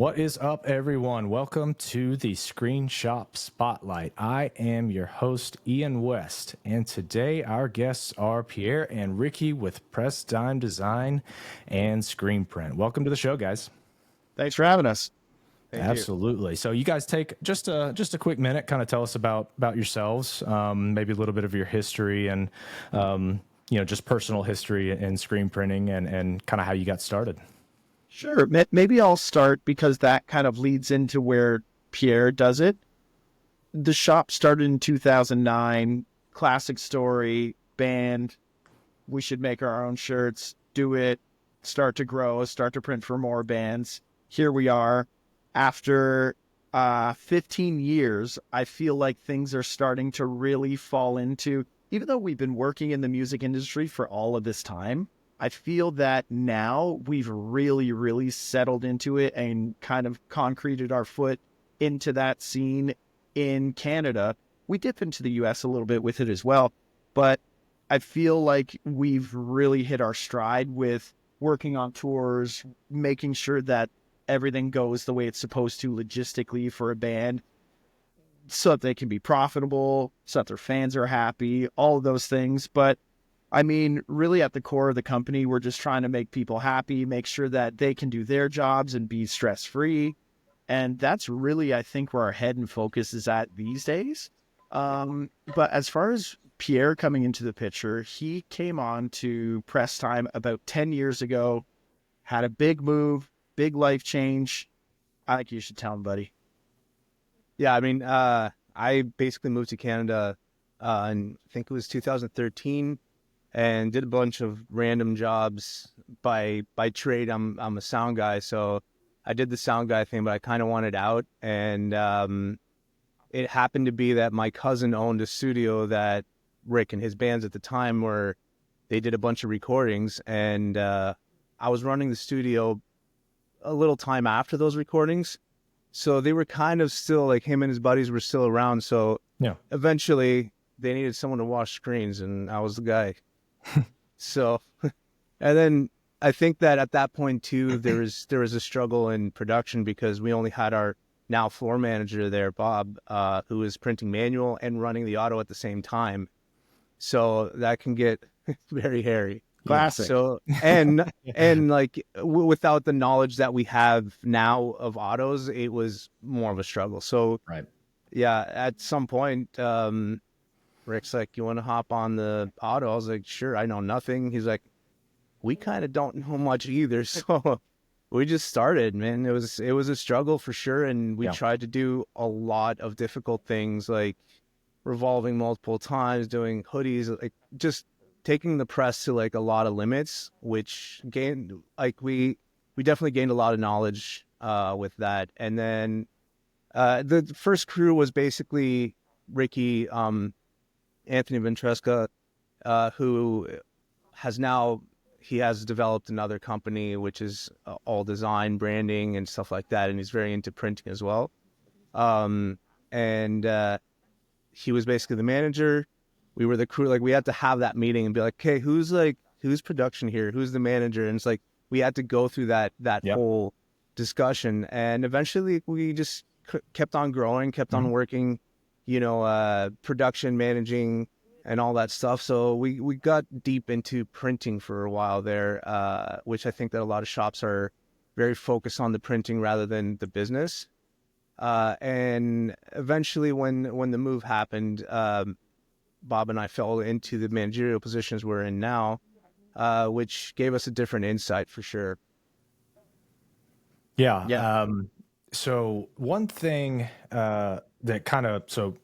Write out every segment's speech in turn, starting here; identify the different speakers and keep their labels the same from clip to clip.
Speaker 1: What is up, everyone? Welcome to the Screen Shop Spotlight. I am your host, Ian West, and today our guests are Pierre and Ricky with Presstime Design and Screenprint. Welcome to the show, guys.
Speaker 2: Thanks for having us.
Speaker 3: Thank
Speaker 1: Absolutely. So you guys take just a quick minute, kind of tell us about yourselves, maybe a little bit of your history and just personal history in screen printing and kind of how you got started.
Speaker 2: Sure. Maybe I'll start because that kind of leads into where Pierre does it. The shop started in 2009, classic story, band. We should make our own shirts, do it, start to grow, start to print for more bands. Here we are. After 15 years, I feel like things are starting to really fall into, even though we've been working in the music industry for all of this time, I feel that now we've really, really settled into it and kind of concreted our foot into that scene in Canada. We dip into the US a little bit with it as well, but I feel like we've really hit our stride with working on tours, making sure that everything goes the way it's supposed to logistically for a band so that they can be profitable, so that their fans are happy, all of those things. But I mean, really at the core of the company, we're just trying to make people happy, make sure that they can do their jobs and be stress-free. And that's really, I think, where our head and focus is at these days. But as far as Pierre coming into the picture, he came on to Presstime about 10 years ago, had a big move, big life change. I think you should tell him, buddy.
Speaker 3: Yeah, I mean, I basically moved to Canada in, I think it was 2013, and did a bunch of random jobs by trade. I'm a sound guy, so I did the sound guy thing, but I kind of wanted out. And it happened to be that my cousin owned a studio that Rick and his bands at the time they did a bunch of recordings, and I was running the studio a little time after those recordings. So they were kind of still, like, him and his buddies were still around. So
Speaker 1: Yeah.
Speaker 3: Eventually they needed someone to wash screens, and I was the guy. So, and then I think that at that point too, there was a struggle in production because we only had our now floor manager there, Bob, who was printing manual and running the auto at the same time. So that can get very hairy.
Speaker 2: Classic.
Speaker 3: So, and like without the knowledge that we have now of autos, it was more of a struggle. So,
Speaker 1: Right.
Speaker 3: Yeah, at some point, Rick's like, "You want to hop on the auto?" I was like, "Sure." I know nothing. He's like, "We kind of don't know much either." So we just started, man. It was a struggle for sure. And we tried to do a lot of difficult things, like revolving multiple times, doing hoodies, like just taking the press to like a lot of limits, which gained, like, we definitely gained a lot of knowledge with that. And then the first crew was basically Ricky, Anthony Ventresca, who has developed another company, which is all design, branding, and stuff like that. And he's very into printing as well. And he was basically the manager. We were the crew. Like, we had to have that meeting and be like, "Okay, who's production here? Who's the manager?" And it's like, we had to go through that whole discussion. And eventually we just kept on growing, kept on working, production, managing, and all that stuff. So we got deep into printing for a while there, which I think that a lot of shops are very focused on the printing rather than the business. And eventually when the move happened, Bob and I fell into the managerial positions we're in now, which gave us a different insight for sure.
Speaker 1: Yeah. So one thing that kind of, so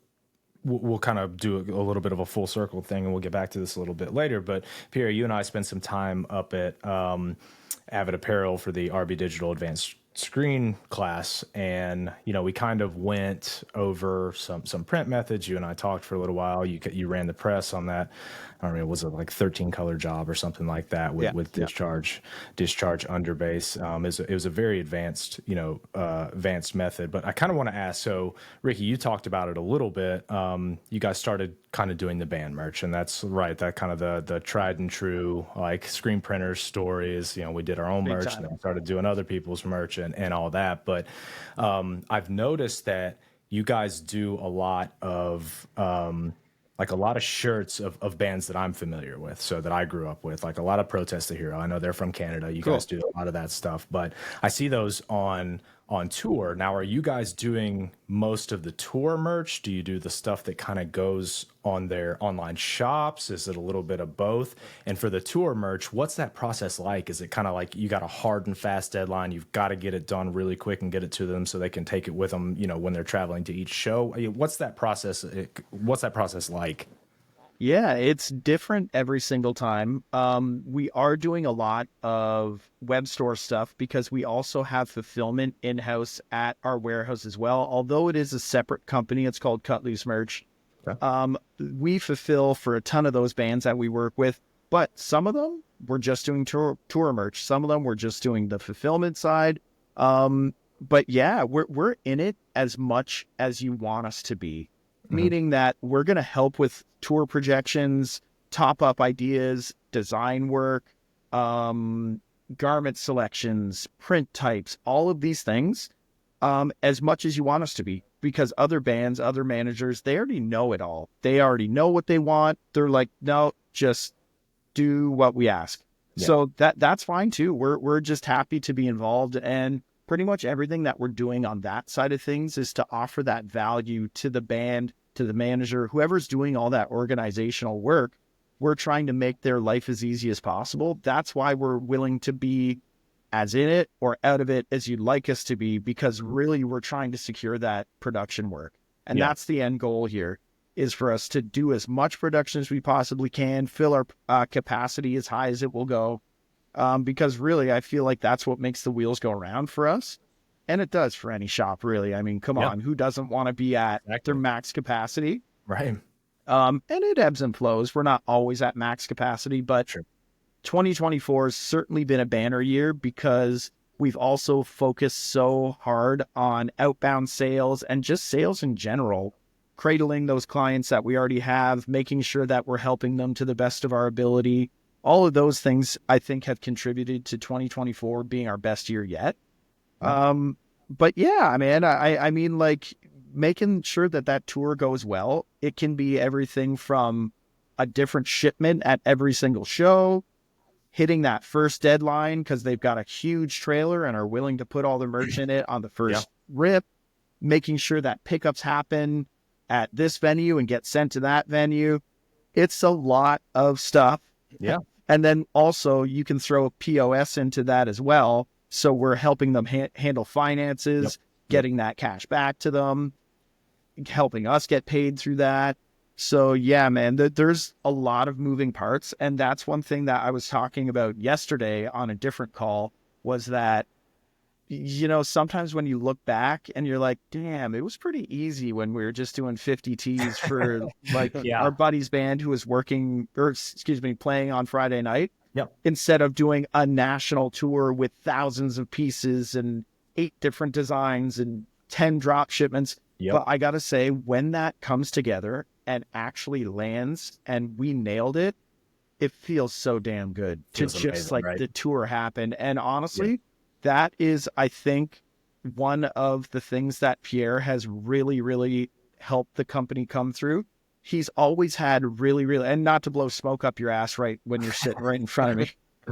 Speaker 1: we'll kind of do a little bit of a full circle thing, and we'll get back to this a little bit later. But Pierre, you and I spent some time up at Avid Apparel for the RB Digital Advanced Screen class, and we kind of went over some print methods. You and I talked for a little while. You ran the press on that. I don't know, was it like 13 color job or something like that with discharge underbase. It was a very advanced advanced method. But I kind of want to ask. So Ricky, you talked about it a little bit. You guys started kind of doing the band merch. And that's right. That kind of the tried and true, like screen printers stories, you know, we did our own
Speaker 2: Big
Speaker 1: merch
Speaker 2: time.
Speaker 1: and then we started doing other people's merch and all that. But I've noticed that you guys do a lot of, like a lot of shirts of bands that I'm familiar with, so that I grew up with, like a lot of Protest the Hero. I know they're from Canada. You
Speaker 2: Cool.
Speaker 1: guys do a lot of that stuff, but I see those on tour. Now, are you guys doing most of the tour merch? Do you do the stuff that kind of goes on their online shops? Is it a little bit of both? And for the tour merch, what's that process like? Is it kind of like you got a hard and fast deadline? You've got to get it done really quick and get it to them so they can take it with them, you know, when they're traveling to each show? What's that process? What's that process like?
Speaker 2: Yeah, it's different every single time. We are doing a lot of web store stuff because we also have fulfillment in-house at our warehouse as well. Although it is a separate company, it's called Cut Loose Merch.
Speaker 1: Okay.
Speaker 2: We fulfill for a ton of those bands that we work with, but some of them we're just doing tour merch. Some of them we're just doing the fulfillment side. But yeah, we're in it as much as you want us to be. Meaning that we're going to help with tour projections, top up ideas, design work, garment selections, print types, all of these things, as much as you want us to be. Because other bands, other managers, they already know it all. They already know what they want. They're like, no, just do what we ask.
Speaker 1: Yeah.
Speaker 2: So that's fine too. We're just happy to be involved, and pretty much everything that we're doing on that side of things is to offer that value to the band, to the manager, whoever's doing all that organizational work. We're trying to make their life as easy as possible. That's why we're willing to be as in it or out of it as you'd like us to be, because really we're trying to secure that production work. And
Speaker 1: Yeah.
Speaker 2: that's the end goal here, is for us to do as much production as we possibly can, fill our capacity as high as it will go. Because really, I feel like that's what makes the wheels go around for us. And it does for any shop, really. I mean, come
Speaker 1: Yeah.
Speaker 2: on, who doesn't want to be at
Speaker 1: Exactly.
Speaker 2: their max capacity?
Speaker 1: Right.
Speaker 2: And it ebbs and flows. We're not always at max capacity, but
Speaker 1: Sure.
Speaker 2: 2024 has certainly been a banner year because we've also focused so hard on outbound sales and just sales in general, cradling those clients that we already have, making sure that we're helping them to the best of our ability. All of those things, I think, have contributed to 2024 being our best year yet. But yeah, man, I mean, like, making sure that tour goes well. It can be everything from a different shipment at every single show, hitting that first deadline because they've got a huge trailer and are willing to put all the merch in it on the first rip, making sure that pickups happen at this venue and get sent to that venue. It's a lot of stuff.
Speaker 1: Yeah.
Speaker 2: And then also you can throw POS into that as well. So we're helping them handle finances, getting that cash back to them, helping us get paid through that. So yeah, man, there's a lot of moving parts. And that's one thing that I was talking about yesterday on a different call, was that, you know, sometimes when you look back and you're like, damn, it was pretty easy when we were just doing 50 Ts for like our buddy's band who was working, or excuse me, playing on Friday night.
Speaker 1: Yep.
Speaker 2: Instead of doing a national tour with thousands of pieces and 8 different designs and 10 drop shipments.
Speaker 1: Yep.
Speaker 2: But I got to say, when that comes together and actually lands and we nailed it, it feels so damn good
Speaker 1: Feels
Speaker 2: to just
Speaker 1: amazing,
Speaker 2: like
Speaker 1: right?
Speaker 2: the tour happened. And honestly, that is, I think, one of the things that Pierre has really, really helped the company come through. He's always had really, really, and not to blow smoke up your ass right when you're sitting right in front of me,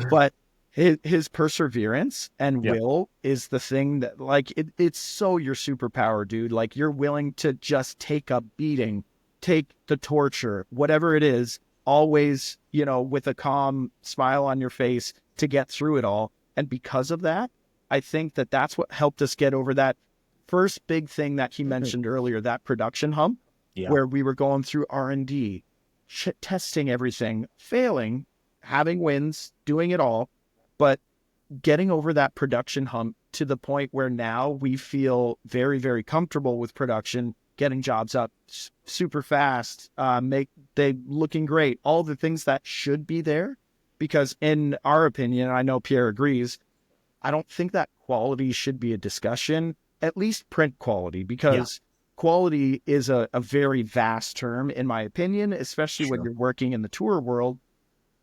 Speaker 2: but his perseverance and will is the thing that, like, it's so your superpower, dude. Like, you're willing to just take a beating, take the torture, whatever it is, always, you know, with a calm smile on your face to get through it all. And because of that, I think that that's what helped us get over that first big thing that he mentioned earlier, that production hump, where we were going through R&D, testing everything, failing, having wins, doing it all, but getting over that production hump to the point where now we feel very, very comfortable with production, getting jobs up super fast, they looking great, all the things that should be there. Because in our opinion, I know Pierre agrees, I don't think that quality should be a discussion, at least print quality, because quality is a very vast term, in my opinion, especially when
Speaker 1: Sure.
Speaker 2: you're working in the tour world.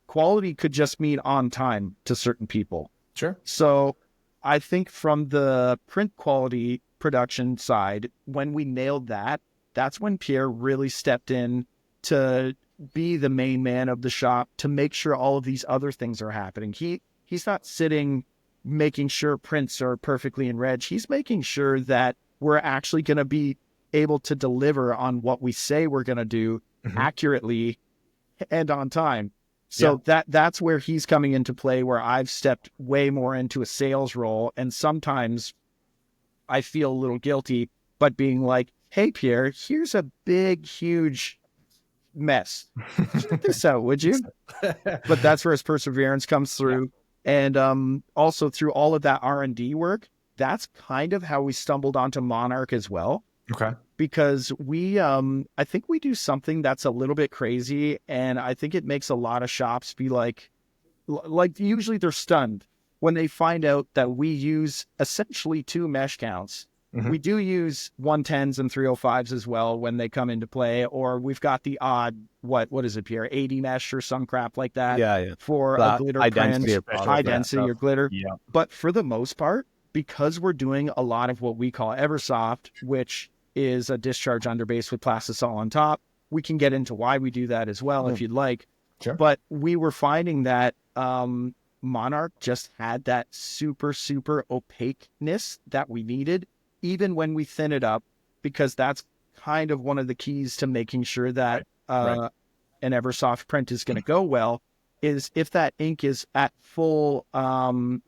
Speaker 2: Quality could just mean on time to certain people.
Speaker 1: Sure.
Speaker 2: So I think from the print quality production side, when we nailed that, that's when Pierre really stepped in to be the main man of the shop, to make sure all of these other things are happening. He's not sitting making sure prints are perfectly in reg. He's making sure that we're actually going to be able to deliver on what we say we're going to do accurately and on time. So that's where he's coming into play, where I've stepped way more into a sales role. And sometimes I feel a little guilty, but being like, hey, Pierre, here's a big, huge mess. Check this out, would you? But that's where his perseverance comes through. And also through all of that R&D work, that's kind of how we stumbled onto Monarch as well.
Speaker 1: Okay.
Speaker 2: Because we, I think we do something that's a little bit crazy, and I think it makes a lot of shops be like usually they're stunned when they find out that we use essentially 2 mesh counts. We do use 110s and 305s as well when they come into play, or we've got the odd, what is it, Pierre, 80 mesh or some crap like that for a glitter
Speaker 3: high
Speaker 2: print,
Speaker 3: density or
Speaker 2: high density or glitter.
Speaker 1: Yeah.
Speaker 2: But for the most part, because we're doing a lot of what we call Eversoft, which is a discharge underbase with plastisol on top, we can get into why we do that as well if you'd like.
Speaker 1: Sure.
Speaker 2: But we were finding that Monarch just had that super, super opaqueness that we needed, even when we thin it up, because that's kind of one of the keys to making sure that an Eversoft print is going to go well, is if that ink is at full,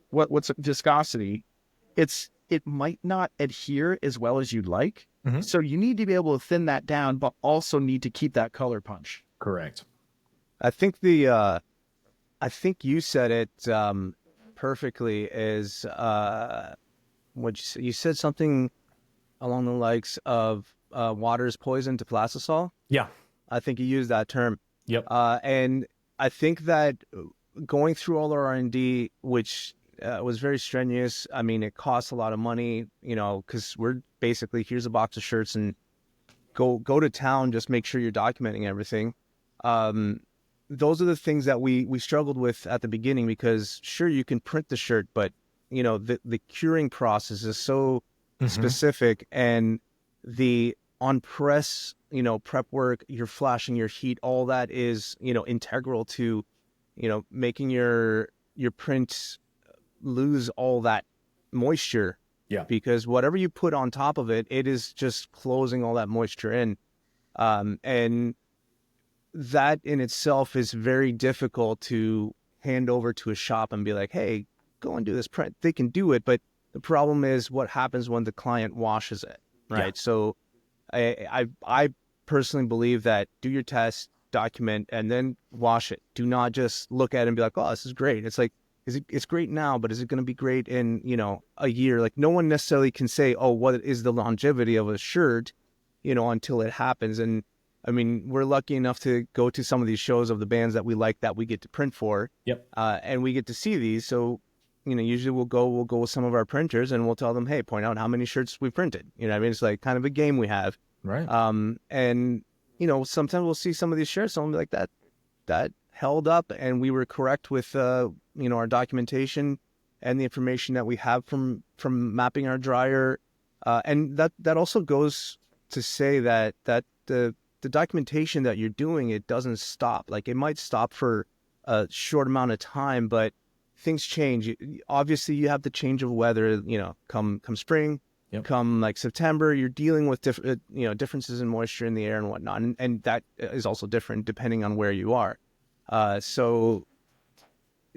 Speaker 2: what's viscosity, it might not adhere as well as you'd like. So you need to be able to thin that down, but also need to keep that color punch.
Speaker 1: Correct.
Speaker 3: I think I think you said it perfectly. Is what you said? You said something along the likes of water is poison to plastisol.
Speaker 1: Yeah.
Speaker 3: I think you used that term.
Speaker 1: Yep.
Speaker 3: And I think that going through all our R&D, which was very strenuous. I mean, it costs a lot of money, because we're basically, here's a box of shirts and go to town, just make sure you're documenting everything. Those are the things that we struggled with at the beginning, because sure, you can print the shirt, but the curing process is so specific, and the on press, prep work, your flashing, your heat, all that is, integral to, making your print lose all that moisture.
Speaker 1: Yeah.
Speaker 3: Because whatever you put on top of it, it is just closing all that moisture in. And that in itself is very difficult to hand over to a shop and be like, hey, go and do this print. They can do it, but the problem is what happens when the client washes it, right?
Speaker 1: Yeah.
Speaker 3: So I personally believe that do your test, document, and then wash it. Do not just look at it and be like, oh, this is great. It's like, it's great now, but is it going to be great in, a year? Like, no one necessarily can say, oh, what is the longevity of a shirt, until it happens. And I mean, we're lucky enough to go to some of these shows of the bands that we like, that we get to print for.
Speaker 1: Yep.
Speaker 3: And we get to see these. So, usually we'll go with some of our printers and we'll tell them, hey, point out how many shirts we printed. I mean, it's like kind of a game we have.
Speaker 1: Right.
Speaker 3: And, sometimes we'll see some of these shirts and we'll be like, that held up, and we were correct with, our documentation and the information that we have from mapping our dryer. And that also goes to say that the documentation that you're doing, it doesn't stop. Like, it might stop for a short amount of time, but things change. Obviously, you have the change of weather, come spring, come like September, you're dealing with differences in moisture in the air and whatnot. And that is also different depending on where you are. So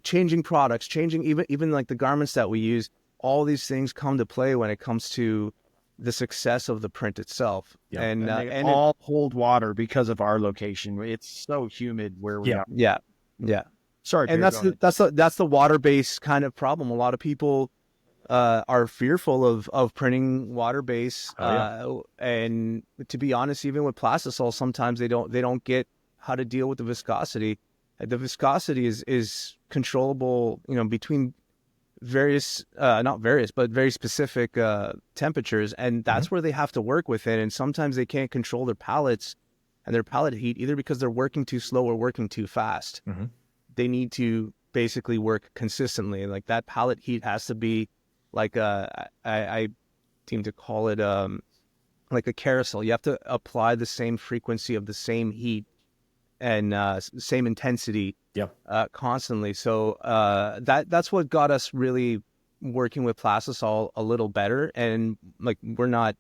Speaker 3: changing products, changing even like the garments that we use, all these things come to play when it comes to the success of the print itself.
Speaker 1: Yeah.
Speaker 2: And they all hold water because of our location. It's so humid where we are.
Speaker 3: Yeah.
Speaker 2: Sorry,
Speaker 3: and
Speaker 2: Pierre,
Speaker 3: that's the water-based kind of problem. A lot of people are fearful of printing water-based. And to be honest, even with plastisol, sometimes they don't get how to deal with the viscosity. The viscosity is controllable, between various, not various, but very specific temperatures, and that's where they have to work with it. And sometimes they can't control their palettes and their palette heat either because they're working too slow or working too fast. They need to basically work consistently. Like that palette heat has to be like I seem to call it like a carousel. You have to apply the same frequency of the same heat and same intensity constantly. So that's what got us really working with Plastisol a little better. And like we're not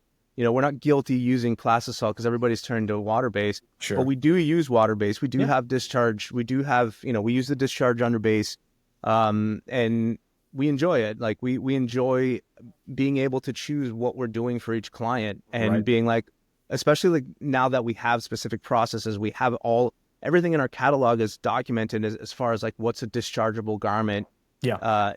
Speaker 3: guilty using Plastisol because everybody's turned to water-based.
Speaker 1: Sure.
Speaker 3: But we do use water-based. We do have discharge. We do have, we use the discharge under base, and we enjoy it. Like we enjoy being able to choose what we're doing for each client and being like, especially like now that we have specific processes, we have everything in our catalog is documented as far as like what's a dischargeable garment.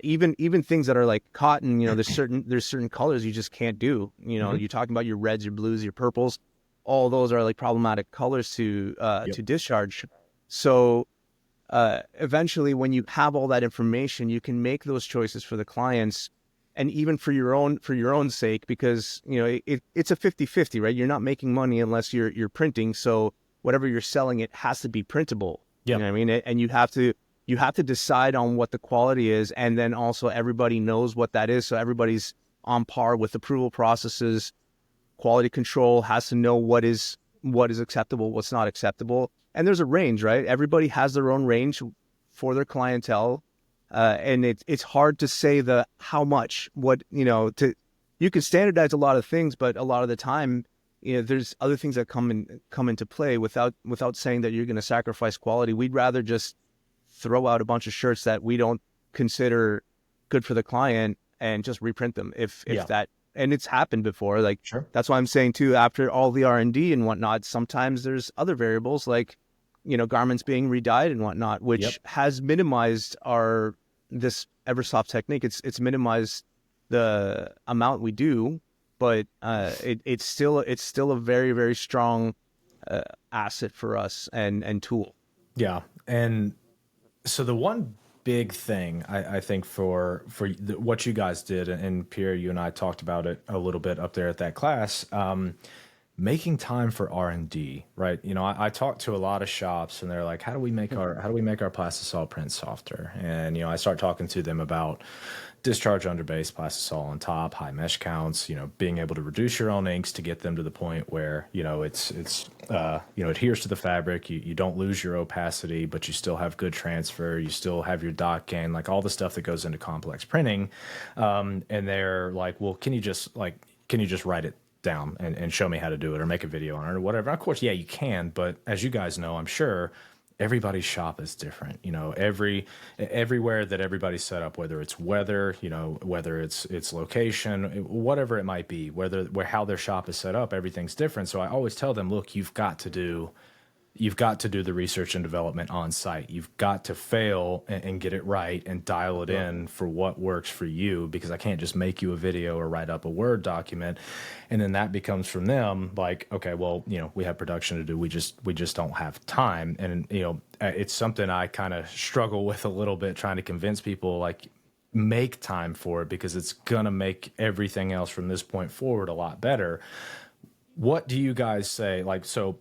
Speaker 3: Even things that are like cotton, there's certain colors you just can't do. You're talking about your reds, your blues, your purples. All those are like problematic colors to discharge. So eventually, when you have all that information, you can make those choices for the clients, and even for your own sake, because it's a 50-50, right? You're not making money unless you're printing. So whatever you're selling, it has to be printable. You know what I mean? And you have to decide on what the quality is, and then also everybody knows what that is. So everybody's on par with approval processes. Quality control has to know what is acceptable, what's not acceptable. And there's a range, right? Everybody has their own range for their clientele. And it's hard to say how much, you can standardize a lot of things, but a lot of the time, there's other things that come into play without saying that you're going to sacrifice quality. We'd rather just throw out a bunch of shirts that we don't consider good for the client and just reprint them if that, and it's happened before. Like, that's why I'm saying too, after all the R&D and whatnot, sometimes there's other variables like, garments being redyed and whatnot, which has minimized this Eversoft technique. It's minimized the amount we do, but it's still a very, very strong asset for us and tool.
Speaker 1: Yeah. And so the one big thing I think for what you guys did, and Pierre, you and I talked about it a little bit up there at that class, making time for R&D, right? I talked to a lot of shops and they're like, how do we make our Plastisol print softer? And, I start talking to them about discharge under base, Plastisol on top, high mesh counts, being able to reduce your own inks to get them to the point where, it's adheres to the fabric. You don't lose your opacity, but you still have good transfer. You still have your dot gain, like all the stuff that goes into complex printing. And they're like, well, can you just write it down and show me how to do it or make a video on it or whatever? Of course, yeah, you can. But as you guys know, I'm sure everybody's shop is different. Everywhere that everybody's set up, whether it's weather, whether it's location, whatever it might be, how their shop is set up, everything's different. So I always tell them, look, you've got to do the research and development on site. You've got to fail and get it right and dial it in for what works for you, because I can't just make you a video or write up a Word document. And then that becomes from them like, okay, well, we have production to do. We just don't have time. And, it's something I kind of struggle with a little bit, trying to convince people like, make time for it, because it's going to make everything else from this point forward a lot better. What do you guys say? Like, so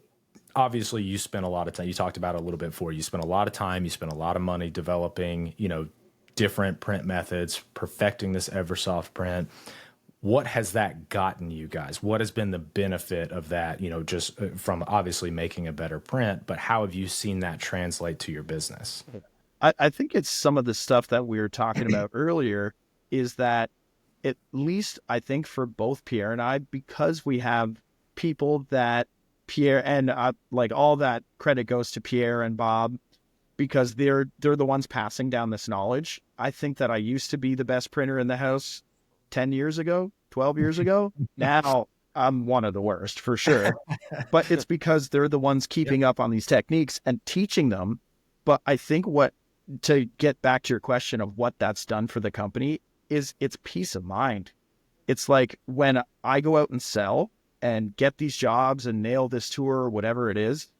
Speaker 1: obviously you spent a lot of time, you talked about it a little bit before, you spent a lot of time, you spent a lot of money developing, different print methods, perfecting this Eversoft print. What has that gotten you guys? What has been the benefit of that, just from obviously making a better print, but how have you seen that translate to your business?
Speaker 2: I think it's some of the stuff that we were talking about earlier, is that at least I think for both Pierre and I, because we have people that Pierre and like all that credit goes to Pierre and Bob, because they're the ones passing down this knowledge. I think that I used to be the best printer in the house 10 years ago, 12 years ago. Now I'm one of the worst for sure, but it's because they're the ones keeping up on these techniques and teaching them. But I think to get back to your question of what that's done for the company is it's peace of mind. It's like when I go out and sell and get these jobs and nail this tour or whatever it is,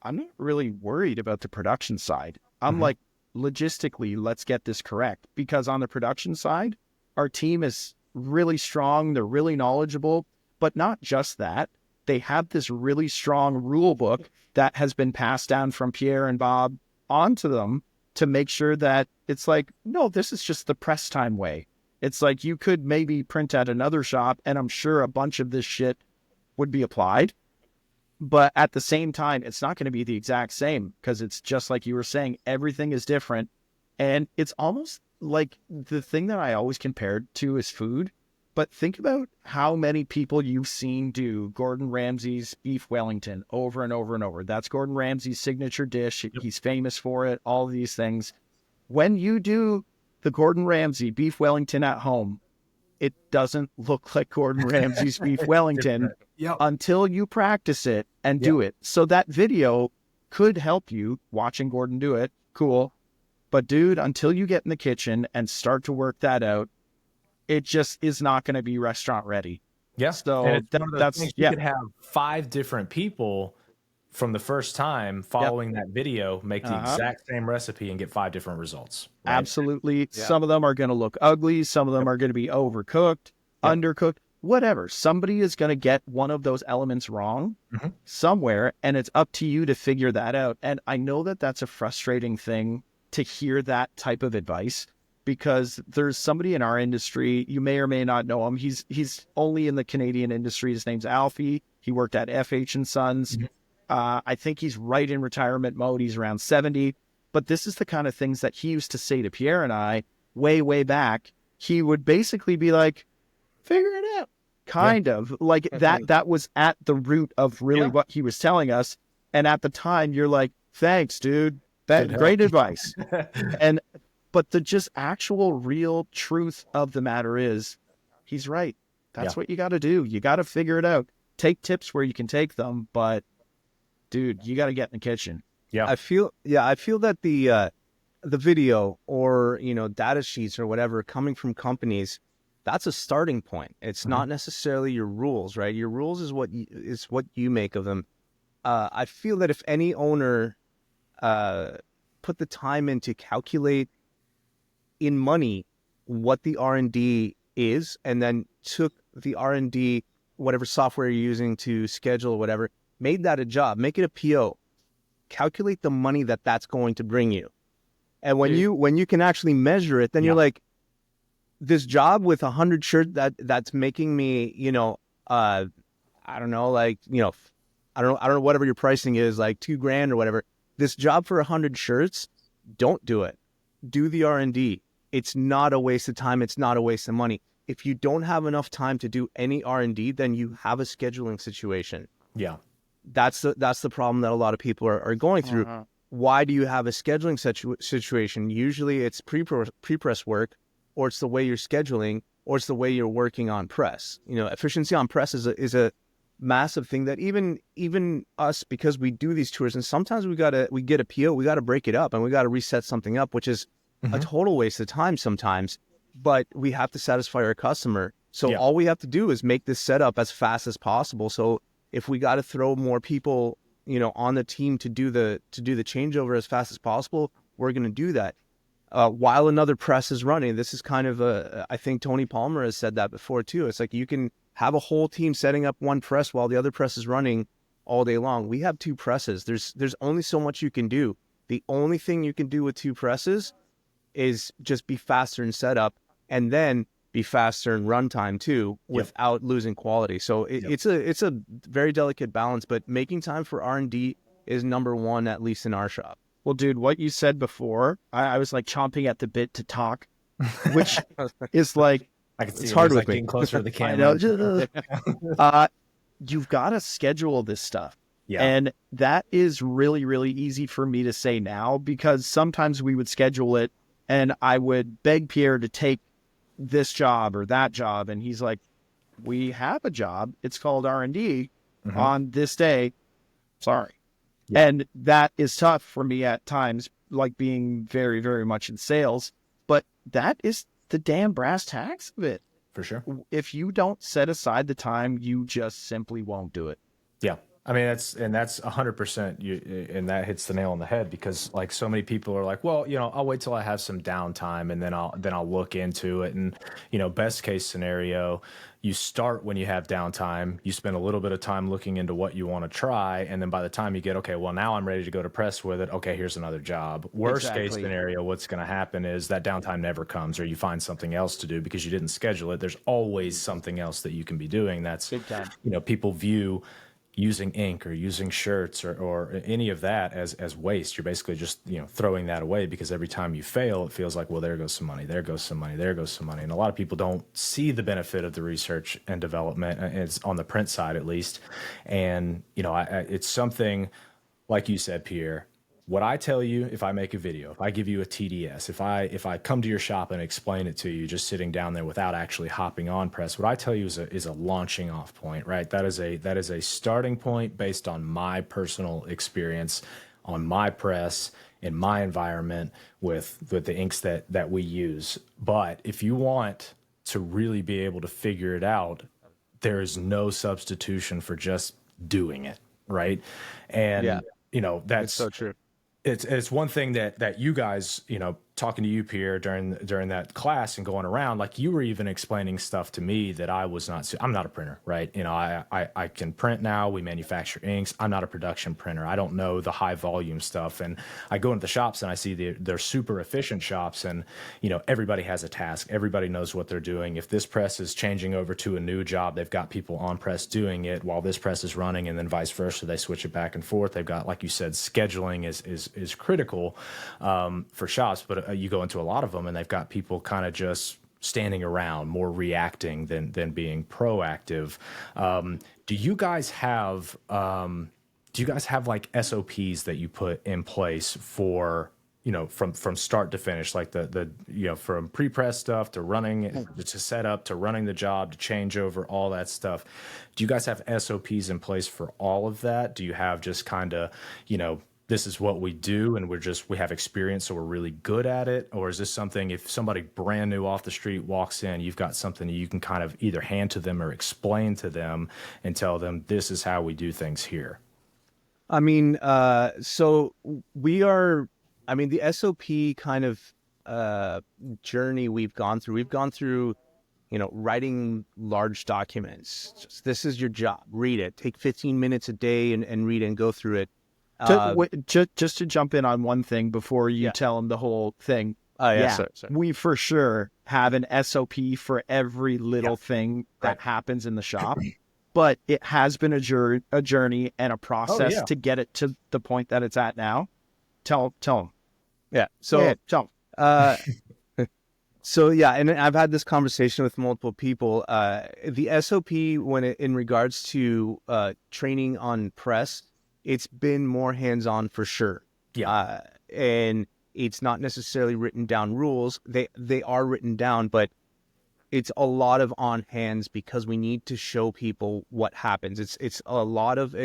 Speaker 2: I'm not really worried about the production side. I'm like, logistically, let's get this correct. Because on the production side, our team is really strong. They're really knowledgeable, but not just that. They have this really strong rule book that has been passed down from Pierre and Bob onto them to make sure that it's like, no, this is just the Presstime way. It's like you could maybe print at another shop, and I'm sure a bunch of this shit would be applied. But at the same time, it's not going to be the exact same, because it's just like you were saying, everything is different. And it's almost like the thing that I always compared to is food. But think about how many people you've seen do Gordon Ramsay's beef Wellington over and over and over. That's Gordon Ramsay's signature dish. Yep. He's famous for it, all of these things. When you do the Gordon Ramsay beef Wellington at home, it doesn't look like Gordon Ramsay's beef Wellington yep. until you practice it and do it. So that video could help you watching Gordon do it. Cool. But dude, until you get in the kitchen and start to work that out, it just is not going to be restaurant ready.
Speaker 1: Yeah.
Speaker 2: So that's,
Speaker 1: you could have 5 different people from the first time following that video, make the exact same recipe and get 5 different results.
Speaker 2: Right? Absolutely. Yeah. Some of them are going to look ugly. Some of them are going to be overcooked, undercooked, whatever. Somebody is going to get one of those elements wrong somewhere, and it's up to you to figure that out. And I know that that's a frustrating thing to hear that type of advice, because there's somebody in our industry, you may or may not know him. He's only in the Canadian industry. His name's Alfie. He worked at FH and Sons. I think he's right in retirement mode. He's around 70. But this is the kind of things that he used to say to Pierre and I way, way back. He would basically be like, figure it out. Kind of like that was at the root of really what he was telling us. And at the time, you're like, thanks, dude. That great advice. But the just actual real truth of the matter is he's right. That's what you got to do. You got to figure it out. Take tips where you can take them, but dude, you got to get in the kitchen.
Speaker 3: Yeah. I feel that the video or, data sheets or whatever coming from companies, that's a starting point. It's not necessarily your rules, right? Your rules is what you make of them. I feel that if any owner put the time in to calculate in money what the R&D is, and then took the R&D, whatever software you're using to schedule or whatever, made that a job, make it a PO, calculate the money that's going to bring you. And when you can actually measure it, then you're like, this job with 100 shirts that's making me, I don't know, I don't know, whatever your pricing is, like $2,000 or whatever. This job for 100 shirts, don't do it. Do the R&D. It's not a waste of time. It's not a waste of money. If you don't have enough time to do any R&D, then you have a scheduling situation.
Speaker 1: Yeah.
Speaker 3: That's the problem that a lot of people are going through. Why do you have a scheduling situation? Usually it's pre-press work, or it's the way you're scheduling, or it's the way you're working on press. Efficiency on press is a massive thing that even us, because we do these tours, and sometimes we get a PO, we got to break it up and we got to reset something up, which is a total waste of time sometimes, but we have to satisfy our customer. So all we have to do is make this setup as fast as possible. So if we got to throw more people, on the team to do the changeover as fast as possible, we're going to do that. While another press is running, this is kind of I think Tony Palmer has said that before too. It's like you can have a whole team setting up one press while the other press is running all day long. We have 2 presses. There's only so much you can do. The only thing you can do with 2 presses is just be faster in setup, and then be faster in runtime too, without losing quality. So it's a very delicate balance, but making time for R&D is number 1, at least in our shop.
Speaker 2: Well, dude, what you said before, I was like chomping at the bit to talk, which is like,
Speaker 1: I can see
Speaker 2: it's hard with
Speaker 1: getting
Speaker 2: me.
Speaker 1: closer to the camera.
Speaker 2: You've got to schedule this stuff.
Speaker 1: Yeah.
Speaker 2: And that is really, really easy for me to say now, because sometimes we would schedule it and I would beg Pierre to take this job or that job. And he's like, we have a job. It's called R&D on this day. Sorry. Yeah. And that is tough for me at times, like being very, very much in sales. But that is the damn brass tacks of it.
Speaker 1: For sure.
Speaker 2: If you don't set aside the time, you just simply won't do it.
Speaker 1: Yeah. I mean, that's 100% you, and that hits the nail on the head because like so many people are like, well, I'll wait till I have some downtime and then I'll look into it. And best case scenario, you start when you have downtime, you spend a little bit of time looking into what you want to try, and then by the time you get, okay, well now I'm ready to go to press with it. Okay, here's another job. Worst case
Speaker 2: Exactly.
Speaker 1: scenario, what's going to happen is that downtime never comes, or you find something else to do because you didn't schedule it. There's always something else that you can be doing. That's
Speaker 2: Big time.
Speaker 1: people view using ink or using shirts or any of that as waste. You're basically just throwing that away because every time you fail it feels like, well, there goes some money, there goes some money, there goes some money. And a lot of people don't see the benefit of the research and development. It's on the print side at least. And it's something like you said, Pierre. What I tell you, if I make a video, if I give you a TDS, if I come to your shop and explain it to you, just sitting down there without actually hopping on press, what I tell you is a launching off point, right? That is a starting point based on my personal experience on my press in my environment with the inks that we use. But if you want to really be able to figure it out, there is no substitution for just doing it, right?
Speaker 3: Yeah,
Speaker 1: And
Speaker 3: it's
Speaker 1: that's
Speaker 3: so true.
Speaker 1: it's one thing that you guys, talking to you, Pierre, during that class and going around, like you were even explaining stuff to me that I was not. I'm not a printer, right? I can print now. We manufacture inks. I'm not a production printer. I don't know the high volume stuff. And I go into the shops and I see they're super efficient shops, and everybody has a task. Everybody knows what they're doing. If this press is changing over to a new job, they've got people on press doing it while this press is running, and then vice versa. They switch it back and forth. They've got, like you said, scheduling is critical for shops, but you go into a lot of them and they've got people kind of just standing around, more reacting than being proactive. Do you guys have like SOPs that you put in place for from start to finish, like the from pre-press stuff to running to set up to running the job to change over, all that stuff? Do you guys have SOPs in place for all of that? Do you have just kind of this is what we do and we have experience so we're really good at it? Or is this something, if somebody brand new off the street walks in, you've got something you can kind of either hand to them or explain to them and tell them this is how we do things here?
Speaker 3: I mean, so the SOP kind of journey we've gone through, writing large documents. This is your job. Read it. Take 15 minutes a day and read it and go through it.
Speaker 2: Just to jump in on one thing before you
Speaker 3: Yeah.
Speaker 2: tell them the whole thing.
Speaker 3: Yeah, sorry.
Speaker 2: We for sure have an SOP for every little thing that
Speaker 1: Right.
Speaker 2: happens in the shop, but it has been a journey and a process
Speaker 1: yeah.
Speaker 2: to get it to the point that it's at now. Tell them.
Speaker 3: Yeah. So,
Speaker 2: Tell 'em.
Speaker 3: uh, and I've had this conversation with multiple people. The SOP, in regards to training on press, it's been more hands-on for sure.
Speaker 1: Yeah.
Speaker 3: And it's not necessarily written down rules. They are written down, but it's a lot of on hands because we need to show people what happens. It's a lot of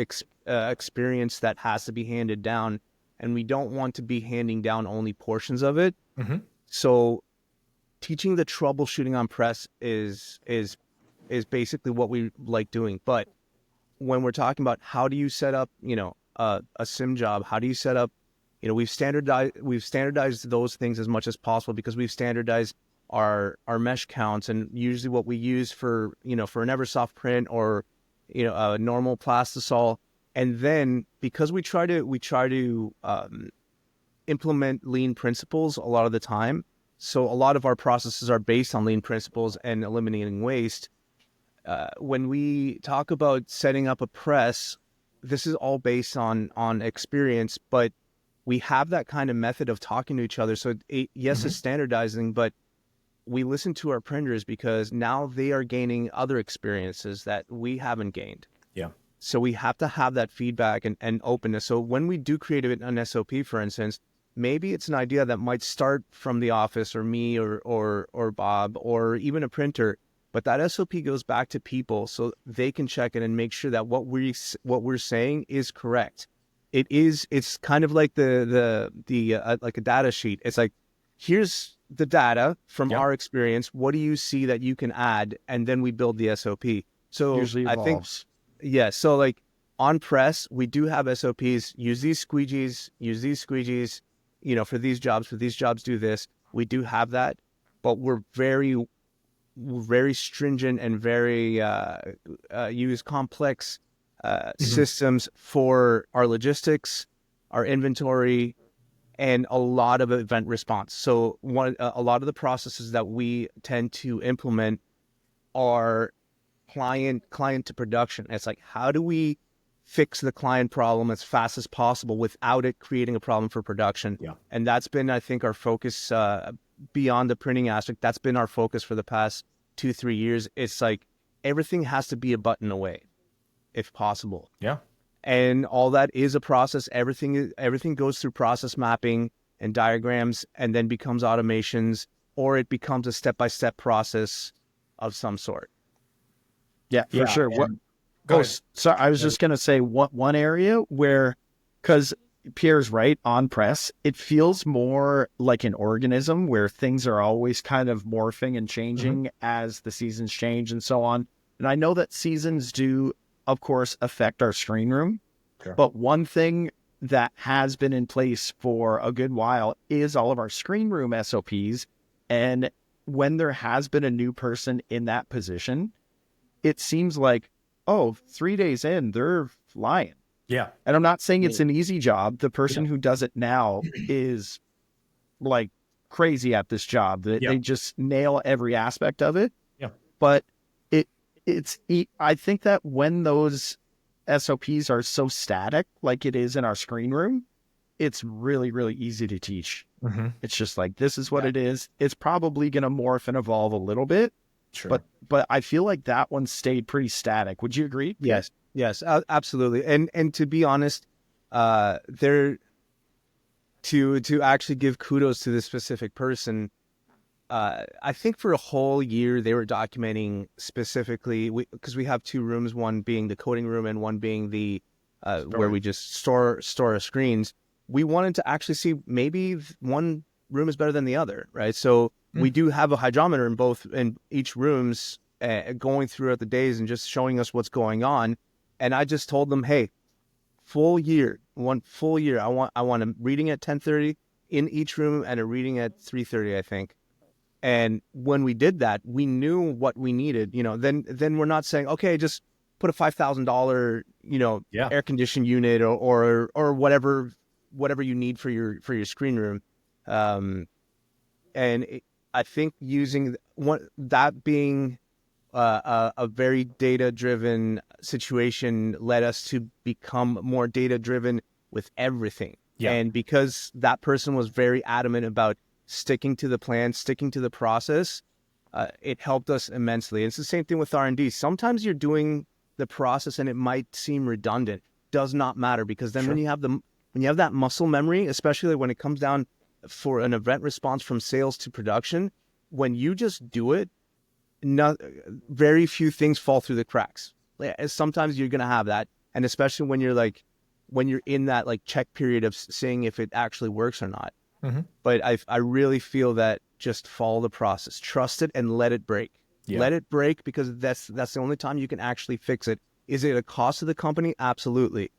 Speaker 3: experience that has to be handed down, and we don't want to be handing down only portions of it.
Speaker 1: Mm-hmm.
Speaker 3: So teaching the troubleshooting on press is basically what we like doing. But when we're talking about how do you set up, a sim job, how do you set up, we've standardized those things as much as possible because we've standardized our mesh counts, and usually what we use for an Eversoft print or a normal plastisol. And then because we try to implement lean principles a lot of the time, so a lot of our processes are based on lean principles and eliminating waste. When we talk about setting up a press, this is all based on experience, but we have that kind of method of talking to each other. So yes, it's standardizing, but we listen to our printers because now they are gaining other experiences that we haven't gained.
Speaker 1: Yeah.
Speaker 3: So we have to have that feedback and openness. So when we do create an SOP, for instance, maybe it's an idea that might start from the office or me or Bob or even a printer, but that SOP goes back to people so they can check it and make sure that what we're saying is correct. It's kind of like the like a data sheet. It's like, here's the data from our experience. What do you see that you can add? And then we build the SOP. So
Speaker 2: Usually
Speaker 3: I think,
Speaker 2: evolves.
Speaker 3: yeah. So like on press, we do have SOPs. Use these squeegees. For these jobs, do this. We do have that, but we're very stringent and very use complex systems for our logistics, our inventory, and a lot of event response. So a lot of the processes that we tend to implement are client to production. It's like, how do we fix the client problem as fast as possible without it creating a problem for production?
Speaker 1: Yeah.
Speaker 3: And that's been, I think, our focus beyond the printing aspect. That's been our focus for the past 2-3 years. It's like everything has to be a button away, if possible.
Speaker 1: Yeah.
Speaker 3: And all that is a process. Everything goes through process mapping and diagrams, and then becomes automations, or it becomes a step-by-step process of some sort.
Speaker 2: Yeah, for sure.
Speaker 1: Go
Speaker 2: So I was just going to say one area where, because Pierre's right, on press, it feels more like an organism where things are always kind of morphing and changing as the seasons change and so on. And I know that seasons do, of course, affect our screen room.
Speaker 1: Sure.
Speaker 2: But one thing that has been in place for a good while is all of our screen room SOPs. And when there has been a new person in that position, it seems like, 3 days in, they're flying.
Speaker 1: Yeah.
Speaker 2: And I'm not saying it's an easy job. The person who does it now is like crazy at this job. They just nail every aspect of it.
Speaker 1: Yeah.
Speaker 2: But I think that when those SOPs are so static, like it is in our screen room, it's really, really easy to teach. It's just like, this is what it is. It's probably going to morph and evolve a little bit.
Speaker 1: Sure.
Speaker 2: But I feel like that one stayed pretty static. Would you agree?
Speaker 3: Yes, absolutely. And to be honest, to actually give kudos to this specific person, I think for a whole year they were documenting specifically, because we have 2 rooms, one being the coding room and one being the where we just store our screens. We wanted to actually see maybe one room is better than the other, right? So we do have a hydrometer in each rooms, going throughout the days and just showing us what's going on. And I just told them, hey, one full year, I want a reading at 10:30 in each room and a reading at 3:30, I think. And when we did that, we knew what we needed. Then we're not saying, okay, just put a $5,000, air conditioned unit or whatever you need for your screen room. I think using that being a very data-driven situation led us to become more data-driven with everything. Yeah. And because that person was very adamant about sticking to the plan, sticking to the process, it helped us immensely. It's the same thing with R&D. Sometimes you're doing the process and it might seem redundant. Does not matter, because then when you have that muscle memory, especially when it comes down for an event response from sales to production, when you just do it, very few things fall through the cracks. Sometimes you're going to have that. And especially when you're in that like check period of seeing if it actually works or not. But I really feel that just follow the process, trust it, and let it break. Let it break, because that's the only time you can actually fix it. Is it a cost to the company? Absolutely.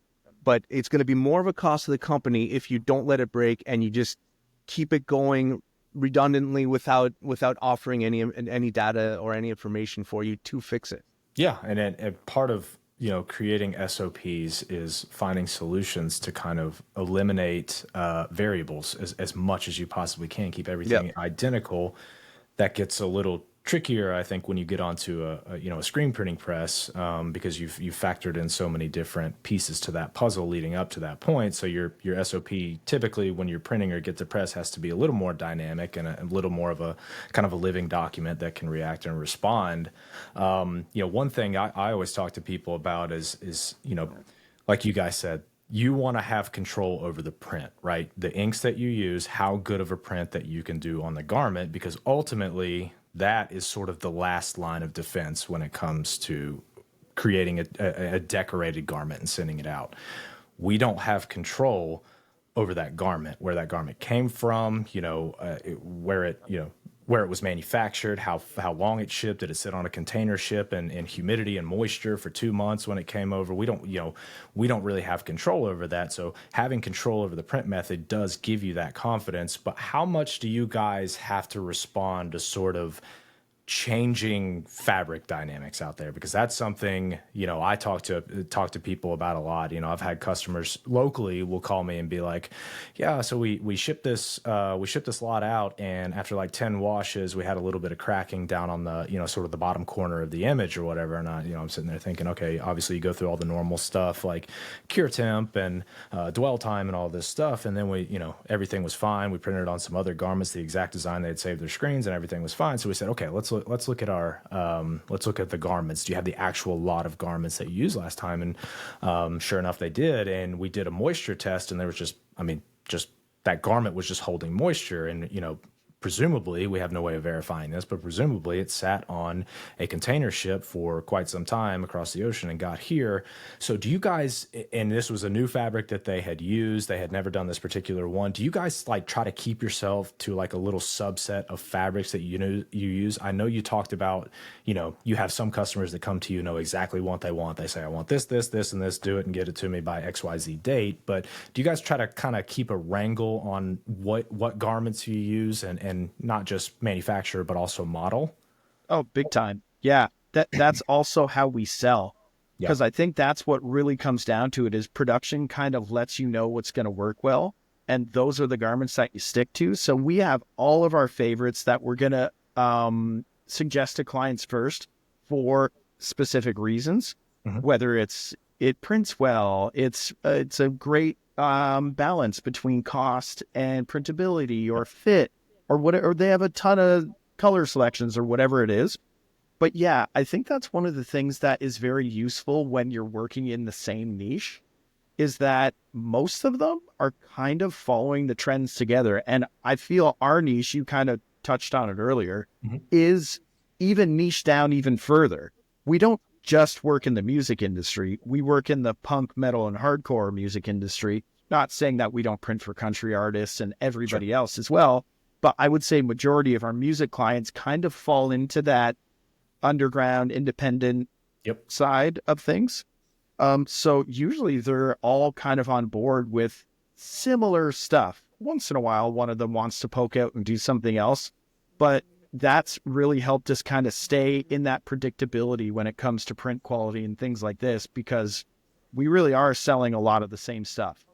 Speaker 3: But it's going to be more of a cost to the company if you don't let it break and you just keep it going redundantly without offering any data or any information for you to fix it.
Speaker 1: Yeah, and part of creating SOPs is finding solutions to kind of eliminate variables as much as you possibly can, keep everything identical. That gets a little trickier, I think, when you get onto a screen printing press, because you've factored in so many different pieces to that puzzle leading up to that point. So your SOP typically, when you're printing or get to press, has to be a little more dynamic and a little more of a kind of a living document that can react and respond. One thing I always talk to people about is like you guys said, you want to have control over the print, right? The inks that you use, how good of a print that you can do on the garment, because ultimately that is sort of the last line of defense when it comes to creating a decorated garment and sending it out. We don't have control over that garment, where that garment came from, where it, where it was manufactured, how long it shipped, did it sit on a container ship in humidity and moisture for 2 months when it came over? We don't really have control over that. So having control over the print method does give you that confidence. But how much do you guys have to respond to sort of changing fabric dynamics out there? Because that's something, I talk to people about a lot. I've had customers locally will call me and be like, yeah, so we shipped this lot out, and after like 10 washes we had a little bit of cracking down on the sort of the bottom corner of the image or whatever. And I'm sitting there thinking, okay, obviously you go through all the normal stuff like cure temp and dwell time and all this stuff, and then we everything was fine. We printed on some other garments the exact design they had saved their screens, and everything was fine. So we said, okay, let's look at the garments. Do you have the actual lot of garments that you used last time? And sure enough, they did. And we did a moisture test, and there was just that garment was just holding moisture. And presumably, we have no way of verifying this, but presumably it sat on a container ship for quite some time across the ocean and got here. So do you guys, and this was a new fabric that they had used, they had never done this particular one. Do you guys like try to keep yourself to like a little subset of fabrics that you use? I know you talked about, you have some customers that come to you, know exactly what they want. They say, I want this, this, this, and this, do it and get it to me by XYZ date. But do you guys try to kind of keep a wrangle on what garments you use and not just manufacturer, but also model?
Speaker 2: Oh, big time. Yeah. That's also how we sell. Because I think that's what really comes down to it is production kind of lets you know what's going to work well. And those are the garments that you stick to. So we have all of our favorites that we're going to suggest to clients first for specific reasons, whether it prints well, it's a great balance between cost and printability or fit, or whatever, or they have a ton of color selections or whatever it is. But yeah, I think that's one of the things that is very useful when you're working in the same niche, is that most of them are kind of following the trends together. And I feel our niche, you kind of touched on it earlier, is even niche down even further. We don't just work in the music industry. We work in the punk, metal, and hardcore music industry. Not saying that we don't print for country artists and everybody else as well, but I would say majority of our music clients kind of fall into that underground, independent side of things. So usually they're all kind of on board with similar stuff. Once in a while, one of them wants to poke out and do something else, but that's really helped us kind of stay in that predictability when it comes to print quality and things like this, because we really are selling a lot of the same stuff.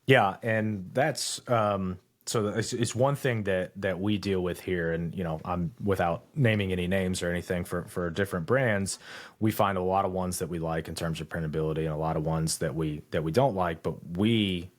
Speaker 1: Yeah, and that's so it's one thing that we deal with here, and I'm without naming any names or anything for different brands, we find a lot of ones that we like in terms of printability, and a lot of ones that we don't like, but we.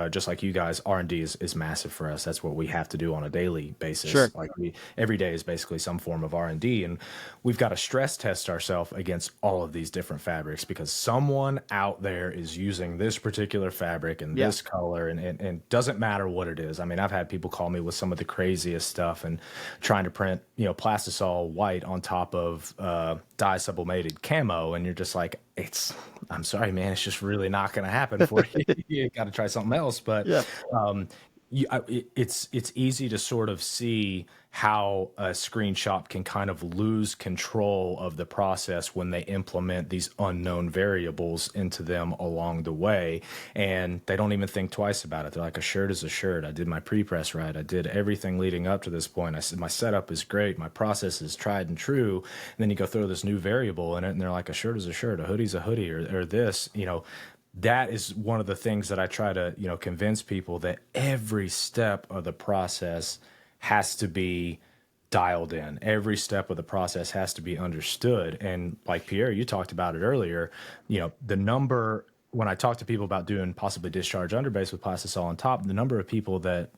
Speaker 1: Just like you guys, R&D is massive for us. That's what we have to do on a daily basis.
Speaker 2: Sure.
Speaker 1: Like every day is basically some form of R&D, and we've got to stress test ourselves against all of these different fabrics, because someone out there is using this particular fabric and this color, and doesn't matter what it is. I mean, I've had people call me with some of the craziest stuff and trying to print, plastisol white on top of dye sublimated camo, and you're just like, I'm sorry, man, it's just really not going to happen for you. You got to try something else. But it's easy to sort of see how a screen shop can kind of lose control of the process when they implement these unknown variables into them along the way, and they don't even think twice about it. They're like, a shirt is a shirt. I did my pre-press right. I did everything leading up to this point. I said my setup is great. My process is tried and true. And then you go throw this new variable in it, and they're like, a shirt is a shirt. A hoodie's a hoodie, or this. That is one of the things that I try to convince people, that every step of the process has to be dialed in. Every step of the process has to be understood. And like Pierre, you talked about it earlier, the number, when I talk to people about doing possibly discharge underbase with plastisol on top, the number of people that,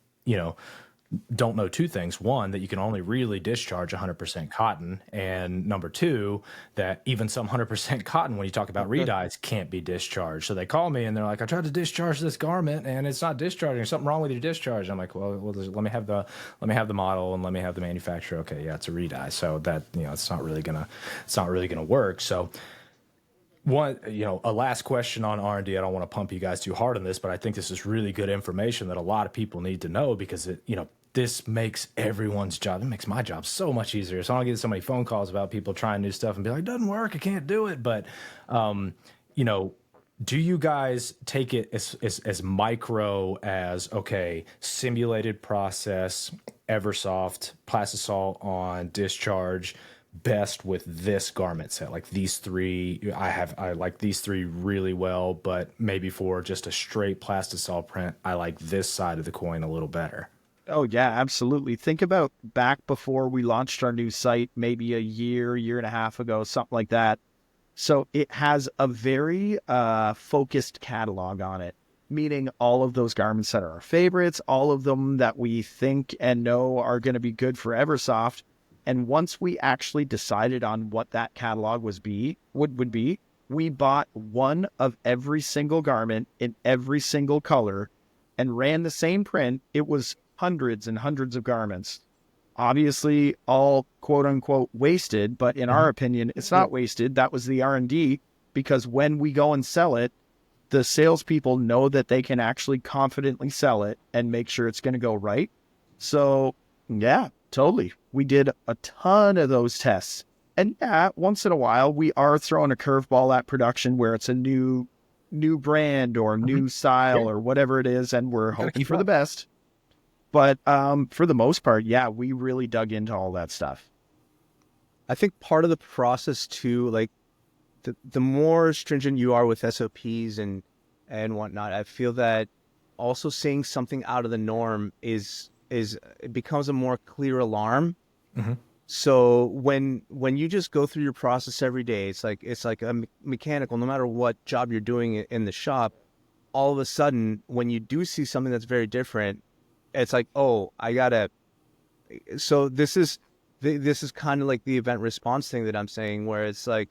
Speaker 1: don't know two things. One, that you can only really discharge 100% cotton. And number two, that even some 100% cotton, when you talk about redyes, can't be discharged. So they call me and they're like, I tried to discharge this garment and it's not discharging. There's something wrong with your discharge. I'm like, well, let me have the model and let me have the manufacturer. Okay, yeah, it's a redye. So that, it's not really gonna work. So a last question on R&D. I don't want to pump you guys too hard on this, but I think this is really good information that a lot of people need to know, because this makes everyone's job. It makes my job so much easier. So I don't get so many phone calls about people trying new stuff and be like, it doesn't work, I can't do it. But, you know, do you guys take it as micro as, okay, simulated process, Eversoft, Plastisol on discharge, best with this garment set? Like these three, I like these three really well, but maybe for just a straight Plastisol print, I like this side of the coin a little better.
Speaker 2: Oh, yeah, absolutely. Think about back before we launched our new site, maybe a year and a half ago, something like that. So it has a very focused catalog on it, meaning all of those garments that are our favorites, all of them that we think and know are going to be good for Eversoft. And once we actually decided on what that catalog would be, we bought one of every single garment in every single color and ran the same print. It was hundreds and hundreds of garments. Obviously, all quote unquote wasted, but in our opinion, it's not wasted. That was the R&D, because when we go and sell it, the salespeople know that they can actually confidently sell it and make sure it's going to go right. So, yeah, totally. We did a ton of those tests. And yeah, once in a while, we are throwing a curveball at production where it's a new brand or new style or whatever it is, and we're hoping for the best. But for the most part, yeah, we really dug into all that stuff.
Speaker 3: I think part of the process too, like the more stringent you are with SOPs and whatnot, I feel that also saying something out of the norm is it becomes a more clear alarm.
Speaker 1: Mm-hmm.
Speaker 3: So when you just go through your process every day, it's like a mechanical, no matter what job you're doing in the shop, all of a sudden, when you do see something that's very different, it's like, oh, I gotta. So this is kind of like the event response thing that I'm saying, where it's like,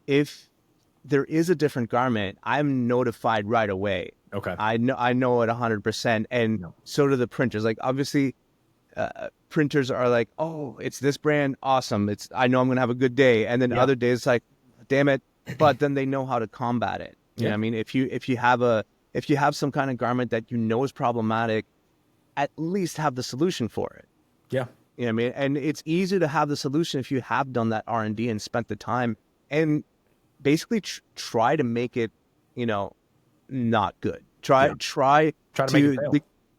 Speaker 3: if there is a different garment, I'm notified right away.
Speaker 1: Okay.
Speaker 3: I know it 100%, and so do the printers. Like obviously, printers are like, oh, it's this brand, awesome. I know I'm gonna have a good day, and then other days like, damn it. But then they know how to combat it. You know what I mean? If you have some kind of garment that you know is problematic, at least have the solution for it.
Speaker 1: Yeah.
Speaker 3: You know what I mean? And it's easy to have the solution if you have done that R&D and spent the time and basically try to make it, not good. Try to make it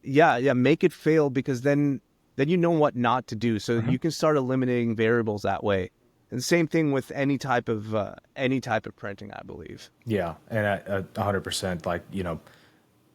Speaker 3: fail. Make it fail, because then you know what not to do. So you can start eliminating variables that way. And same thing with any type of printing, I believe.
Speaker 1: Yeah. And 100%, like,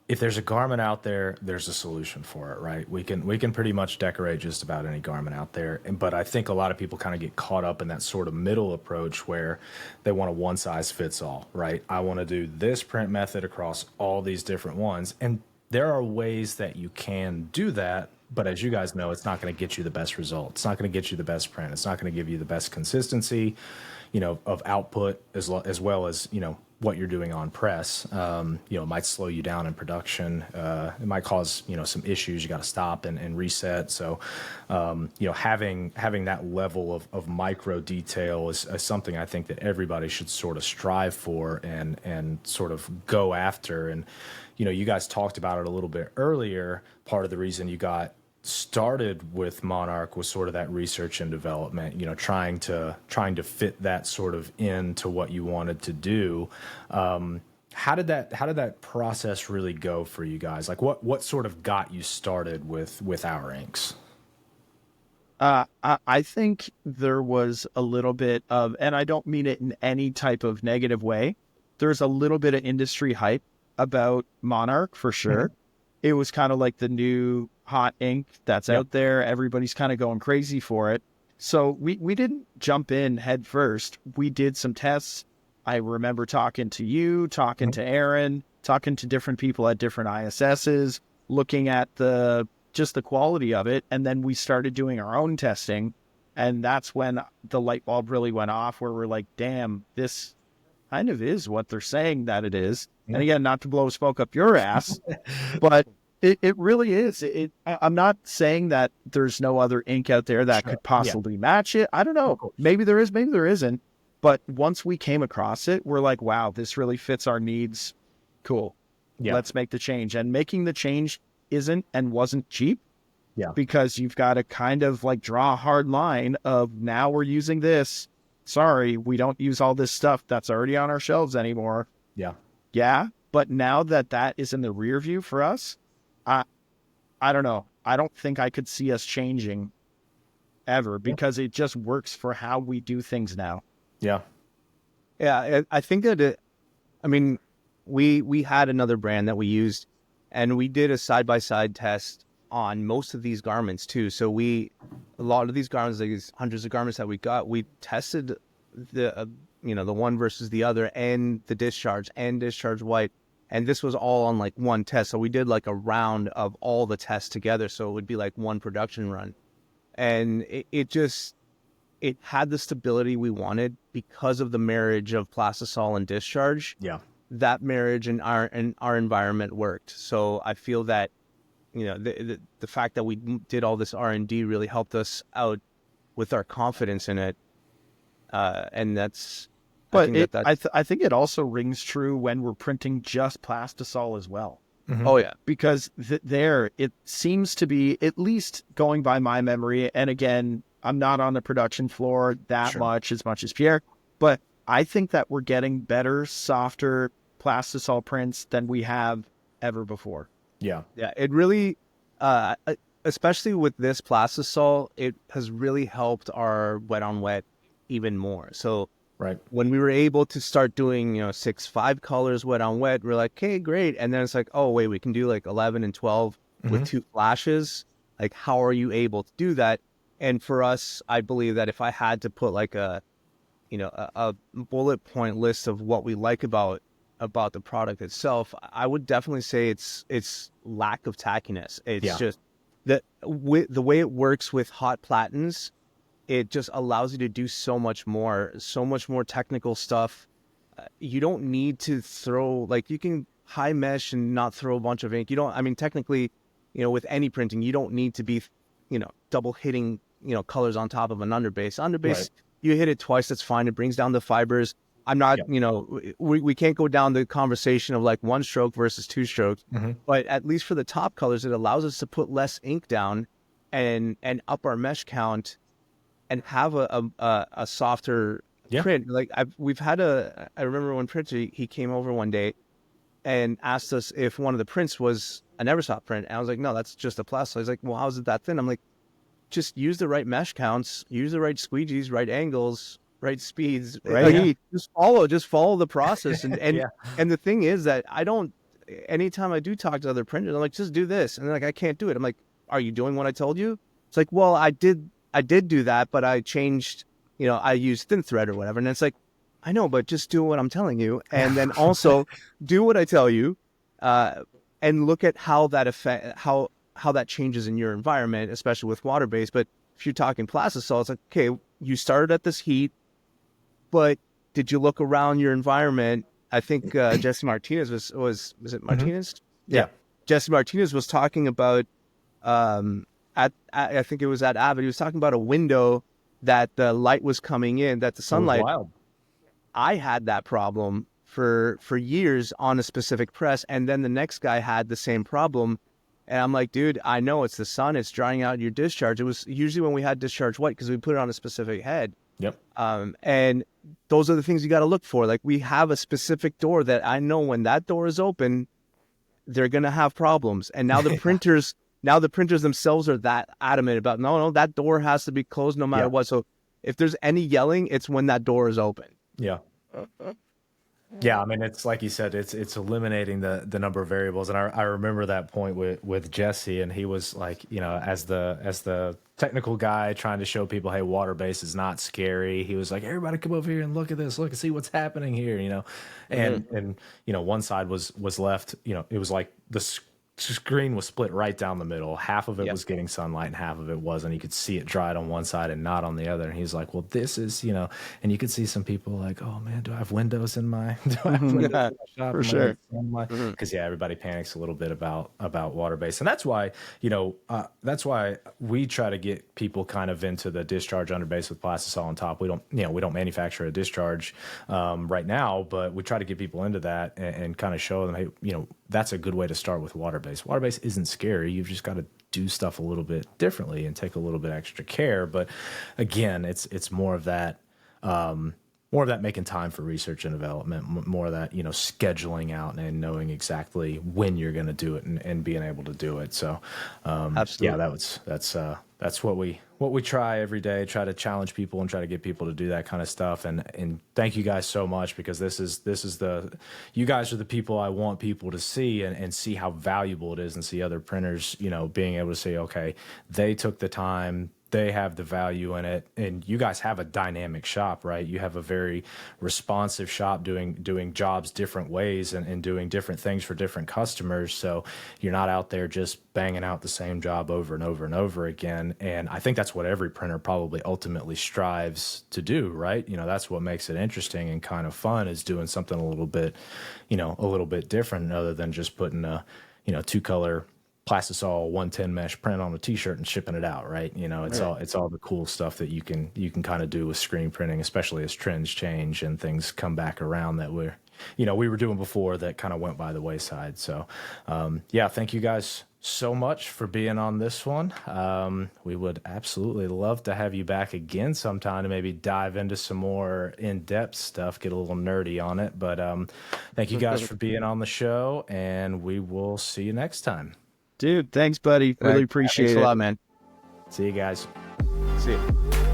Speaker 1: if there's a garment out there, there's a solution for it, right? We can pretty much decorate just about any garment out there. But I think a lot of people kind of get caught up in that sort of middle approach where they want a one size fits all, right? I want to do this print method across all these different ones. And there are ways that you can do that. But as you guys know, it's not going to get you the best result. It's not going to get you the best print. It's not going to give you the best consistency, of output as well as, what you're doing on press. It might slow you down in production. It might cause, some issues. You got to stop and reset. So, having that level of micro detail is something I think that everybody should sort of strive for and sort of go after. And, you guys talked about it a little bit earlier. Part of the reason you got started with Monarch was sort of that research and development, trying to fit that sort of into what you wanted to do. How did that process really go for you guys? Like what sort of got you started with our inks?
Speaker 2: I think there was a little bit of, and I don't mean it in any type of negative way, there's a little bit of industry hype about Monarch for sure. It was kind of like the new hot ink that's out there. Everybody's kind of going crazy for it. So we didn't jump in head first. We did some tests. I remember talking to you, talking to Aaron, talking to different people at different ISSs, looking at just the quality of it. And then we started doing our own testing. And that's when the light bulb really went off, where we're like, damn, this kind of is what they're saying that it is. And again, not to blow smoke up your ass, but it really is. I'm not saying that there's no other ink out there that could possibly match it. I don't know. Maybe there is, maybe there isn't. But once we came across it, we're like, wow, this really fits our needs. Cool. Let's make the change. And making the change isn't and wasn't cheap.
Speaker 1: Yeah.
Speaker 2: because you've got to kind of like draw a hard line of now we're using this. Sorry, we don't use all this stuff that's already on our shelves anymore.
Speaker 1: Yeah.
Speaker 2: Yeah, but now that that is in the rear view for us, I I don't know. I don't think I could see us changing ever because it just works for how we do things now.
Speaker 1: Yeah.
Speaker 3: Yeah, I think that I mean, we had another brand that we used, and we did a side by side test on most of these garments too. So a lot of these garments, like these hundreds of garments that we got, we tested the the one versus the other, and the discharge and discharge white, and this was all on like one test. So we did like a round of all the tests together, so it would be like one production run, and it had the stability we wanted because of the marriage of plastisol and discharge.
Speaker 1: Yeah.
Speaker 3: That marriage and our environment worked. So I feel that the fact that we did all this R&D really helped us out with our confidence in it, and that's.
Speaker 2: But I think it also rings true when we're printing just plastisol as well.
Speaker 1: Mm-hmm.
Speaker 3: Oh yeah,
Speaker 2: because there it seems to be, at least going by my memory, and again, I'm not on the production floor that much as Pierre, but I think that we're getting better, softer plastisol prints than we have ever before.
Speaker 1: Yeah.
Speaker 3: Yeah, it really, especially with this plastisol, it has really helped our wet on wet even more. So
Speaker 1: Right.
Speaker 3: when we were able to start doing 6-5 colors wet on wet, we're like, okay, great. And then it's like, oh wait, we can do like 11 and 12 with 2 flashes. Like, how are you able to do that? And for us, I believe that if I had to put like a bullet point list of what we like about the product itself, I would definitely say it's lack of tackiness. It's just that the way it works with hot platins, it just allows you to do so much more technical stuff. You don't need to throw, like, you can high mesh and not throw a bunch of ink. Technically, with any printing, you don't need to be, double hitting, colors on top of an underbase. Right. You hit it twice, that's fine. It brings down the fibers. I'm not, we can't go down the conversation of like 1 stroke versus 2 strokes, but at least for the top colors, it allows us to put less ink down and up our mesh count and have a softer print. Like I remember when Prince, he came over one day and asked us if one of the prints was an Eversoft print. And I was like, no, that's just a plastic. He's like, well, how's it that thin? I'm like, just use the right mesh counts, use the right squeegees, right angles, right speeds, right? Like, just follow the process. And and the thing is that anytime I do talk to other printers, I'm like, just do this. And they're like, I can't do it. I'm like, are you doing what I told you? It's like, well, I did do that, but I changed, I used thin thread or whatever. And it's like, I know, but just do what I'm telling you. And then also do what I tell you, and look at how that how that changes in your environment, especially with water-based. But if you're talking plastisol, it's like, okay, you started at this heat, but did you look around your environment? I think Jesse Martinez was it Martinez?
Speaker 1: Yeah.
Speaker 3: Jesse Martinez was talking about, I think it was at Avid, he was talking about a window that the light was coming in, that the sunlight.
Speaker 1: Wild.
Speaker 3: I had that problem for years on a specific press, and then the next guy had the same problem. And I'm like, dude, I know it's the sun, it's drying out your discharge. It was usually when we had discharge white because we put it on a specific head.
Speaker 1: Yep.
Speaker 3: And those are the things you got to look for. Like, we have a specific door that I know when that door is open, they're going to have problems. And now the printers, themselves are that adamant about, no, that door has to be closed no matter what. So if there's any yelling, it's when that door is open.
Speaker 1: Yeah. Yeah, I mean, it's like you said, it's eliminating the number of variables, and I remember that point with Jesse, and he was like, as the technical guy trying to show people, hey, water base is not scary. He was like, everybody come over here and look at this, look and see what's happening here, and one side was left, it was like the screen was split right down the middle. Half of it was getting sunlight and half of it wasn't. You could see it dried on one side and not on the other. And he's like, well, this is, and you could see some people like, oh man, do I have windows in my shop?
Speaker 2: For sure.
Speaker 1: Because everybody panics a little bit about water based. And that's why, that's why we try to get people kind of into the discharge under base with plastisol on top. We don't manufacture a discharge right now, but we try to get people into that and kind of show them, hey, that's a good way to start with water-based. Water-based isn't scary. You've just got to do stuff a little bit differently and take a little bit extra care. But again, it's more of that, more of that making time for research and development, more of that, you know, scheduling out and knowing exactly when you're going to do it and being able to do it. So,
Speaker 3: Absolutely.
Speaker 1: yeah, that's what we try every day, try to challenge people and try to get people to do that kind of stuff. And thank you guys so much, because this is you guys are the people I want people to see and see how valuable it is, and see other printers, you know, being able to say, okay, they took the time, they have the value in it. And you guys have a dynamic shop, right? You have a very responsive shop doing jobs different ways and doing different things for different customers. So you're not out there just banging out the same job over and over and over again. And I think that's what every printer probably ultimately strives to do, right? You know, that's what makes it interesting and kind of fun, is doing something a little bit, you know, a little bit different, other than just putting a, you know, 2-color plastisol 110 mesh print on a t-shirt and shipping it out, right? You know, it's all the cool stuff that you can kind of do with screen printing, especially as trends change and things come back around that we were doing before that kind of went by the wayside. So yeah, thank you guys so much for being on this one. We would absolutely love to have you back again sometime to maybe dive into some more in-depth stuff, get a little nerdy on it. But thank you guys for being on the show, and we will see you next time.
Speaker 2: Dude, thanks, buddy. Really appreciate it.
Speaker 3: Thanks a lot, man.
Speaker 1: See you guys.
Speaker 3: See you.